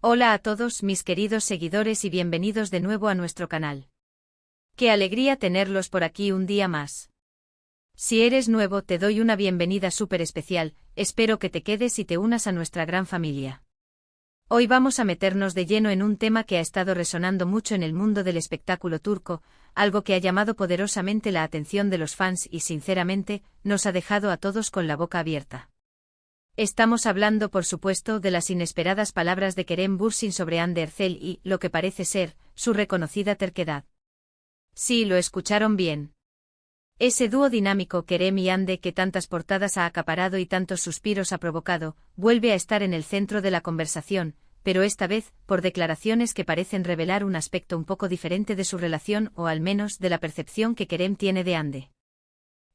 Hola a todos mis queridos seguidores y bienvenidos de nuevo a nuestro canal. Qué alegría tenerlos por aquí un día más. Si eres nuevo te doy una bienvenida súper especial, espero que te quedes y te unas a nuestra gran familia. Hoy vamos a meternos de lleno en un tema que ha estado resonando mucho en el mundo del espectáculo turco, algo que ha llamado poderosamente la atención de los fans y sinceramente, nos ha dejado a todos con la boca abierta. Estamos hablando por supuesto de las inesperadas palabras de Kerem Bürsin sobre Hande Erçel y, lo que parece ser, su reconocida terquedad. Sí, lo escucharon bien. Ese dúo dinámico Kerem y Hande que tantas portadas ha acaparado y tantos suspiros ha provocado, vuelve a estar en el centro de la conversación, pero esta vez, por declaraciones que parecen revelar un aspecto un poco diferente de su relación o al menos de la percepción que Kerem tiene de Hande.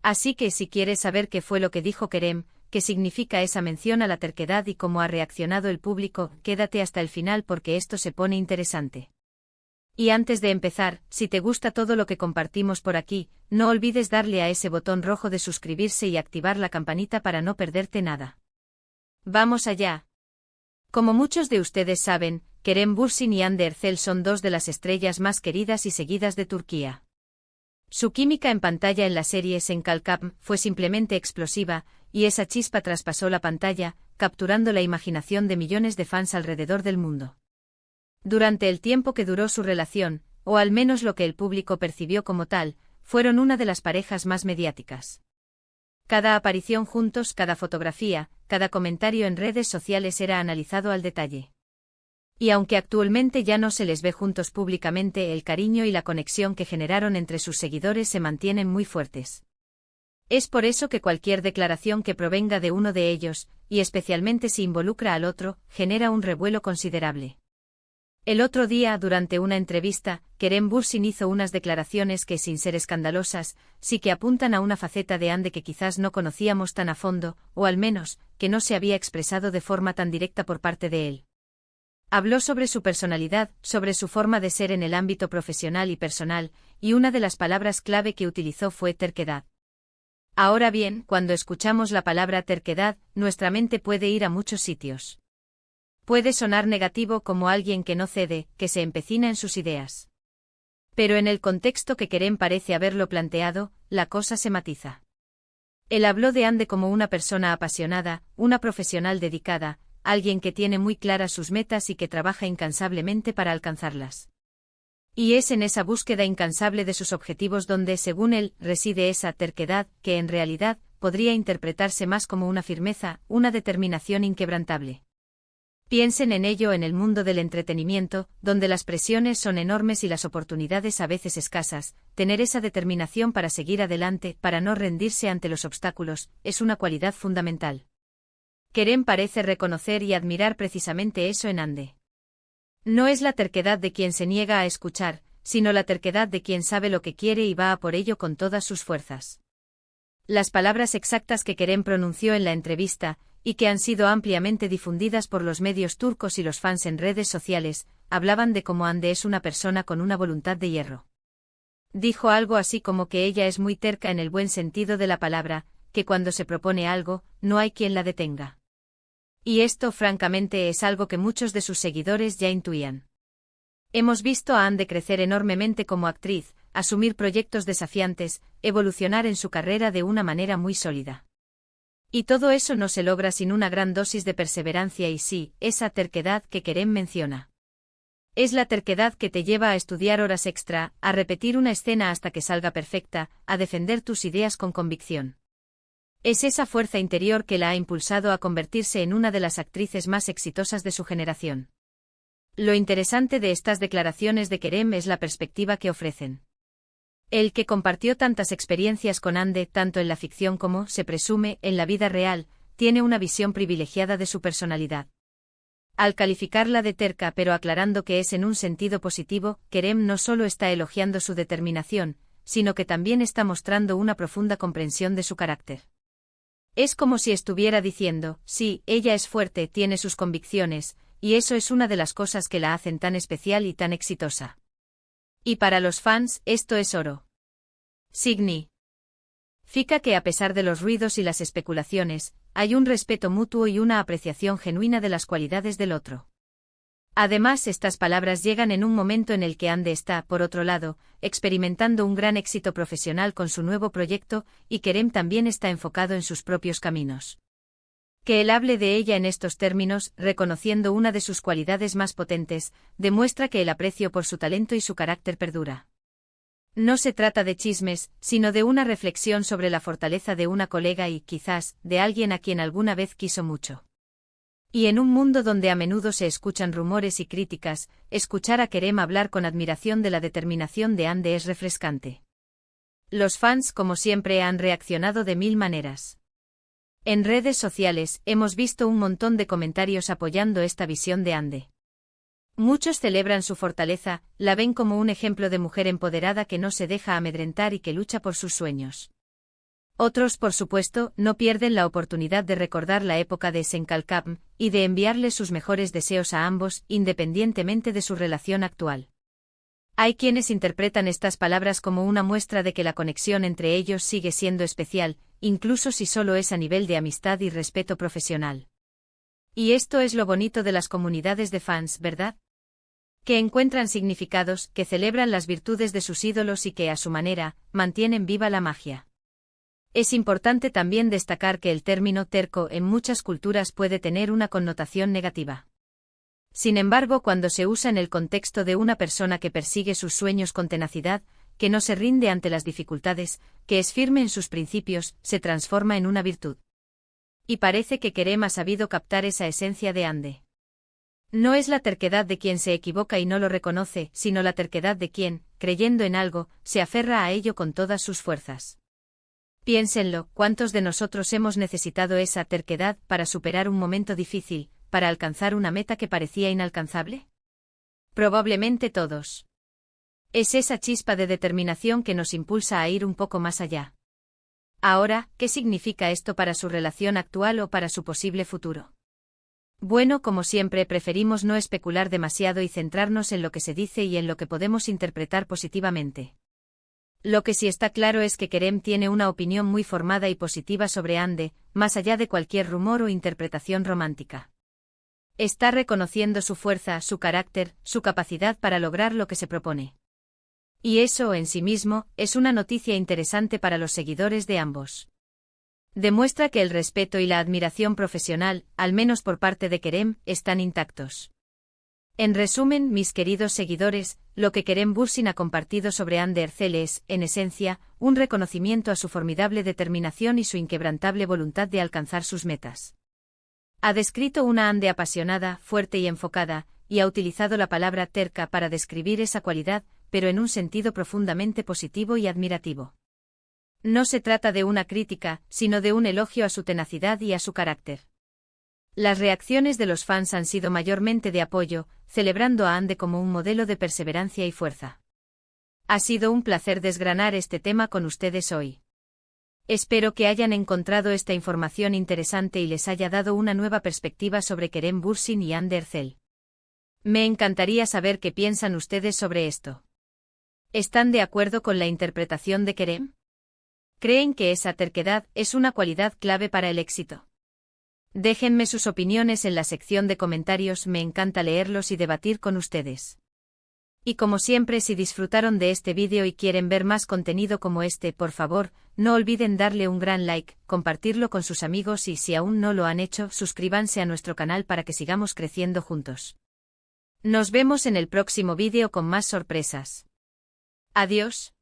Así que si quieres saber qué fue lo que dijo Kerem, qué significa esa mención a la terquedad y cómo ha reaccionado el público, quédate hasta el final porque esto se pone interesante. Y antes de empezar, si te gusta todo lo que compartimos por aquí, no olvides darle a ese botón rojo de suscribirse y activar la campanita para no perderte nada. ¡Vamos allá! Como muchos de ustedes saben, Kerem Bürsin y Hande Erçel son dos de las estrellas más queridas y seguidas de Turquía. Su química en pantalla en la serie Senkalkam fue simplemente explosiva, y esa chispa traspasó la pantalla, capturando la imaginación de millones de fans alrededor del mundo. Durante el tiempo que duró su relación, o al menos lo que el público percibió como tal, fueron una de las parejas más mediáticas. Cada aparición juntos, cada fotografía, cada comentario en redes sociales era analizado al detalle. Y aunque actualmente ya no se les ve juntos públicamente, el cariño y la conexión que generaron entre sus seguidores se mantienen muy fuertes. Es por eso que cualquier declaración que provenga de uno de ellos, y especialmente si involucra al otro, genera un revuelo considerable. El otro día, durante una entrevista, Kerem Bürsin hizo unas declaraciones que, sin ser escandalosas, sí que apuntan a una faceta de Hande que quizás no conocíamos tan a fondo, o al menos, que no se había expresado de forma tan directa por parte de él. Habló sobre su personalidad, sobre su forma de ser en el ámbito profesional y personal, y una de las palabras clave que utilizó fue terquedad. Ahora bien, cuando escuchamos la palabra terquedad, nuestra mente puede ir a muchos sitios. Puede sonar negativo como alguien que no cede, que se empecina en sus ideas. Pero en el contexto que Kerem parece haberlo planteado, la cosa se matiza. Él habló de Hande como una persona apasionada, una profesional dedicada, alguien que tiene muy claras sus metas y que trabaja incansablemente para alcanzarlas. Y es en esa búsqueda incansable de sus objetivos donde, según él, reside esa terquedad, que en realidad, podría interpretarse más como una firmeza, una determinación inquebrantable. Piensen en ello en el mundo del entretenimiento, donde las presiones son enormes y las oportunidades a veces escasas, tener esa determinación para seguir adelante, para no rendirse ante los obstáculos, es una cualidad fundamental. Kerem parece reconocer y admirar precisamente eso en Hande. No es la terquedad de quien se niega a escuchar, sino la terquedad de quien sabe lo que quiere y va a por ello con todas sus fuerzas. Las palabras exactas que Kerem pronunció en la entrevista, y que han sido ampliamente difundidas por los medios turcos y los fans en redes sociales, hablaban de cómo Hande es una persona con una voluntad de hierro. Dijo algo así como que ella es muy terca en el buen sentido de la palabra, que cuando se propone algo, no hay quien la detenga. Y esto francamente es algo que muchos de sus seguidores ya intuían. Hemos visto a Hande crecer enormemente como actriz, asumir proyectos desafiantes, evolucionar en su carrera de una manera muy sólida. Y todo eso no se logra sin una gran dosis de perseverancia y sí, esa terquedad que Kerem menciona. Es la terquedad que te lleva a estudiar horas extra, a repetir una escena hasta que salga perfecta, a defender tus ideas con convicción. Es esa fuerza interior que la ha impulsado a convertirse en una de las actrices más exitosas de su generación. Lo interesante de estas declaraciones de Kerem es la perspectiva que ofrecen. El que compartió tantas experiencias con Hande, tanto en la ficción como, se presume, en la vida real, tiene una visión privilegiada de su personalidad. Al calificarla de terca pero aclarando que es en un sentido positivo, Kerem no solo está elogiando su determinación, sino que también está mostrando una profunda comprensión de su carácter. Es como si estuviera diciendo, sí, ella es fuerte, tiene sus convicciones, y eso es una de las cosas que la hacen tan especial y tan exitosa. Y para los fans, esto es oro. Significa que a pesar de los ruidos y las especulaciones, hay un respeto mutuo y una apreciación genuina de las cualidades del otro. Además, estas palabras llegan en un momento en el que Ande está, por otro lado, experimentando un gran éxito profesional con su nuevo proyecto, y Kerem también está enfocado en sus propios caminos. Que él hable de ella en estos términos, reconociendo una de sus cualidades más potentes, demuestra que el aprecio por su talento y su carácter perdura. No se trata de chismes, sino de una reflexión sobre la fortaleza de una colega y, quizás, de alguien a quien alguna vez quiso mucho. Y en un mundo donde a menudo se escuchan rumores y críticas, escuchar a Kerem hablar con admiración de la determinación de Ande es refrescante. Los fans, como siempre, han reaccionado de mil maneras. En redes sociales, hemos visto un montón de comentarios apoyando esta visión de Ande. Muchos celebran su fortaleza, la ven como un ejemplo de mujer empoderada que no se deja amedrentar y que lucha por sus sueños. Otros, por supuesto, no pierden la oportunidad de recordar la época de Senkalkam y de enviarles sus mejores deseos a ambos, independientemente de su relación actual. Hay quienes interpretan estas palabras como una muestra de que la conexión entre ellos sigue siendo especial, incluso si solo es a nivel de amistad y respeto profesional. Y esto es lo bonito de las comunidades de fans, ¿verdad? Que encuentran significados, que celebran las virtudes de sus ídolos y que, a su manera, mantienen viva la magia. Es importante también destacar que el término terco en muchas culturas puede tener una connotación negativa. Sin embargo, cuando se usa en el contexto de una persona que persigue sus sueños con tenacidad, que no se rinde ante las dificultades, que es firme en sus principios, se transforma en una virtud. Y parece que Kerem ha sabido captar esa esencia de Ande. No es la terquedad de quien se equivoca y no lo reconoce, sino la terquedad de quien, creyendo en algo, se aferra a ello con todas sus fuerzas. Piénsenlo, ¿cuántos de nosotros hemos necesitado esa terquedad para superar un momento difícil, para alcanzar una meta que parecía inalcanzable? Probablemente todos. Es esa chispa de determinación que nos impulsa a ir un poco más allá. Ahora, ¿qué significa esto para su relación actual o para su posible futuro? Bueno, como siempre, preferimos no especular demasiado y centrarnos en lo que se dice y en lo que podemos interpretar positivamente. Lo que sí está claro es que Kerem tiene una opinión muy formada y positiva sobre Ande, más allá de cualquier rumor o interpretación romántica. Está reconociendo su fuerza, su carácter, su capacidad para lograr lo que se propone. Y eso, en sí mismo, es una noticia interesante para los seguidores de ambos. Demuestra que el respeto y la admiración profesional, al menos por parte de Kerem, están intactos. En resumen, mis queridos seguidores, lo que Kerem Bürsin ha compartido sobre Hande Erçel es, en esencia, un reconocimiento a su formidable determinación y su inquebrantable voluntad de alcanzar sus metas. Ha descrito una Hande apasionada, fuerte y enfocada, y ha utilizado la palabra terca para describir esa cualidad, pero en un sentido profundamente positivo y admirativo. No se trata de una crítica, sino de un elogio a su tenacidad y a su carácter. Las reacciones de los fans han sido mayormente de apoyo, celebrando a Hande como un modelo de perseverancia y fuerza. Ha sido un placer desgranar este tema con ustedes hoy. Espero que hayan encontrado esta información interesante y les haya dado una nueva perspectiva sobre Kerem Bürsin y Hande Erçel. Me encantaría saber qué piensan ustedes sobre esto. ¿Están de acuerdo con la interpretación de Kerem? ¿Creen que esa terquedad es una cualidad clave para el éxito? Déjenme sus opiniones en la sección de comentarios, me encanta leerlos y debatir con ustedes. Y como siempre, si disfrutaron de este vídeo y quieren ver más contenido como este, por favor, no olviden darle un gran like, compartirlo con sus amigos y si aún no lo han hecho, suscríbanse a nuestro canal para que sigamos creciendo juntos. Nos vemos en el próximo vídeo con más sorpresas. Adiós.